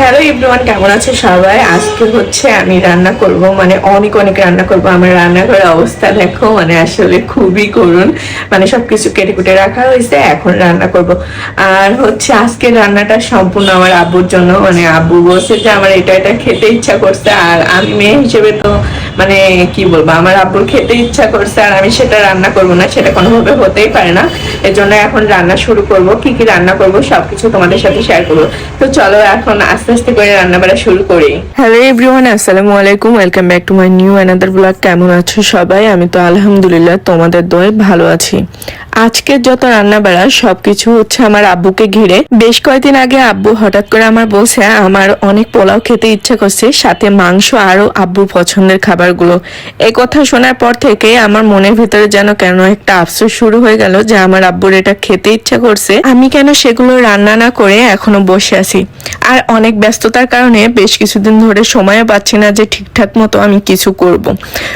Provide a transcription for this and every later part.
Hello everyone, কেমন আছে সবাই? আজকে হচ্ছে আমি রান্না করব, মানে অনেক অনেক রান্না করব। আমার রান্নাঘরের অবস্থা দেখো, মানে আসলে খুবই করুণ। মানে সবকিছু কেটে কুটে রাখা হয়েছে, এখন রান্না করব। আর হচ্ছে আজকে রান্নাটা সম্পূর্ণ আমার আব্বুর জন্য। মানে আব্বু বলছে যে আমার এটা এটা খেতে ইচ্ছা করছে, আর আমি মেয়ে হিসেবে তো মানে কি বলবো, আমার আব্বুর খেতে ইচ্ছা করছে আর আমি সেটা রান্না করব না, সেটা কোনোভাবে হতেই পারে না। এজন্য এখন রান্না শুরু করব। কি কি রান্না করব সবকিছু তোমাদের সাথে শেয়ার করবো। তো চলো এখন আস্তে আস্তে করে রান্না বাড়া শুরু করি। হ্যালো এভরিওয়ান, আসসালামু আলাইকুম, welcome back to my new another blog. কেমন আছো সবাই? আমি তো আলহামদুলিল্লাহ তোমাদের দোয়ায় ভালো আছি। আজকের যত রান্না বাড়া সবকিছু হচ্ছে আমার আব্বুকে ঘিরে। বেশ কয়েকদিন আগে আব্বু হঠাৎ করে আমার বলছে আমার অনেক পোলাও খেতে ইচ্ছা করছে, সাথে মাংস আরো আব্বুর পছন্দের খাবারগুলো। এই কথা শোনার পর থেকে আমার মনের ভিতরে যেন কেন একটা আফসোস শুরু হয়ে গেল যে আমার আব্বুর এটা খেতে ইচ্ছা করছে, আমি কেন সেগুলো রান্না না করে এখনো বসে আছি। আর অনেক ব্যস্ততার কারণে বেশ কিছুদিন ধরে সময়ও পাচ্ছি না যে ঠিকঠাক মতো আমি কিছু করব।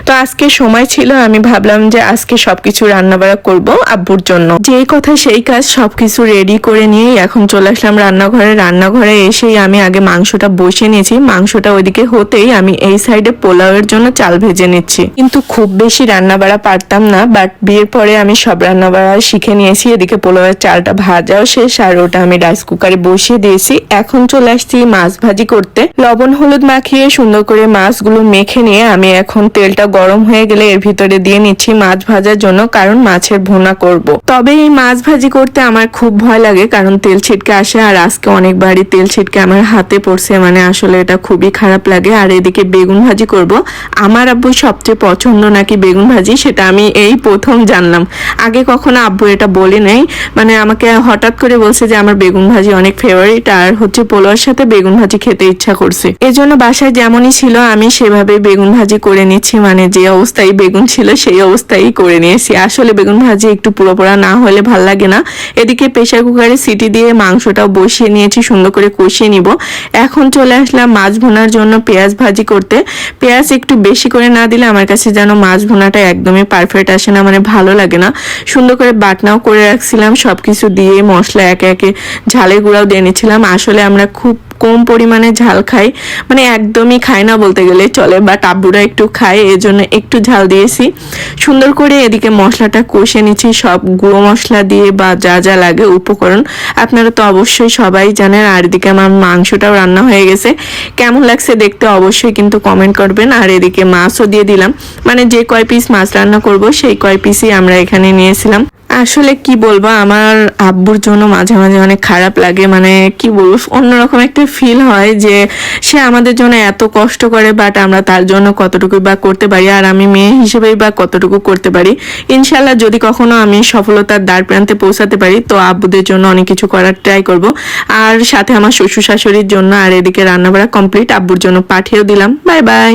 তো আজকে সময় ছিল, আমি ভাবলাম যে আজকে সবকিছু রান্না বাড়া করবো আব্বুর জন্য। যেই কথা সেই কাজ, সবকিছু রেডি করে নিয়ে এখন চলে আসলাম রান্নাঘরে। রান্নাঘরে এসেই আমি আগে মাংসটা বসিয়ে নিয়েছি। মাংসটা ওইদিকে হতেই আমি এই সাইডে পোলাওয়ের জন্য চাল ভেজে নিচ্ছি। কিন্তু খুব বেশি রান্না বাড়া পারতাম না, বাট বিয়ের পরে আমি সব রান্না বাড়া শিখে নিয়েছি। এদিকে পোলাওয়ের চালটা ভাজাও শেষ, আর ওটা আমি রাইস কুকারে বসিয়ে দিয়েছি। এখন চলে আসছি মাছ ভাজি করতে। লবণ হলুদ মাখিয়ে সুন্দর করে মাছগুলো মেখে নিয়ে আমি এখন তেলটা গরম হয়ে গেলে এর ভিতরে দিয়ে নিচ্ছি মাছ ভাজার জন্য, কারণ মাছের ভুনা করব। তবে এই মাছ ভাজি করতে আমার খুব ভয় লাগে, কারণ তেল ছিটকে আসে, আর আজকে অনেকবারই তেল ছিটকে আমার হাতে পড়ছে। মানে আসলে এটা খুবই খারাপ লাগে। আর এদিকে বেগুন ভাজি করব। আমার আব্বু সবচেয়ে পছন্দ নাকি বেগুন ভাজি, সেটা আমি এই প্রথম জানলাম। আগে কখনো আব্বু এটা বলে নাই, মানে আমাকে হঠাৎ করে বলছে যে আমার বেগুন ভাজি অনেক ফেভারিট, আর হচ্ছে পোলাওর সাথে বেগুন ভাজি খেতে ইচ্ছা করছে। এজন্য বাসায় যেমনই ছিল আমি সেভাবে বেগুন ভাজি করে নিচ্ছি। মানে যে অবস্থায় বেগুন ছিল সেই অবস্থায় করে নিয়েছি। আসলে বেগুন ভাজি একটু পুরো পোড়া না হলে ভাল লাগে না। এদিকে প্রেসার কুকারে সিটি দিয়ে মাংসটাও বসিয়ে নিয়েছি, সুন্দর করে কষিয়ে নিব। এখন চলে আসলাম মাছ ভুনার জন্য পেঁয়াজ ভাজি করতে। পেঁয়াজ একটু বেশি করে না দিলে আমার কাছে যেন মাছ ভুনাটা একদমই পারফেক্ট আসে না, মানে ভালো লাগে না। সুন্দর করে বাটনাও করে রাখছিলাম, সবকিছু দিয়ে মশলা একে একে ঝালের গুঁড়াও দিয়ে নিচ্ছিলাম। আসলে আমরা খুব কম পরিমাণে ঝাল খাই, মানে একদমই খাই না বলতে গেলে চলে, বাট আব্বুরা একটু খায়, এজন্য একটু ঝাল দিয়েছি। সুন্দর করে এদিকে মশলাটা কষে নিচ্ছি, সব গুঁড়ো মশলা দিয়ে বা যা যা লাগে উপকরণ আপনারা তো অবশ্যই সবাই জানেন। আর এদিকে আমার মাংসটাও রান্না হয়ে গেছে। কেমন লাগছে দেখতে অবশ্যই কিন্তু কমেন্ট করবেন। আর এদিকে মাছও দিয়ে দিলাম, মানে যে কয় পিস মাছ রান্না করব সেই কয় পিসই আমরা এখানে নিয়েছিলাম। আসলে কি বলবো, আমার আব্বুর জন্য মাঝে মাঝে অনেক খারাপ লাগে। মানে কি বলবো, অন্যরকম একটা ফিল হয় যে সে আমাদের জন্য এত কষ্ট করে, বাট আমরা তার জন্য কতটুকু বা করতে পারি, আর আমি মেয়ে হিসেবেই বা কতটুকু করতে পারি। ইনশাল্লাহ যদি কখনো আমি সফলতার দ্বার প্রান্তে পৌঁছাতে পারি তো আব্বুদের জন্য অনেক কিছু করার ট্রাই করব। আর সাথে আমার শ্বশুর শাশুড়ির জন্য। আর এদিকে রান্নাবাড়া কমপ্লিট, আব্বুর জন্য পাঠিয়েও দিলাম। Bye bye.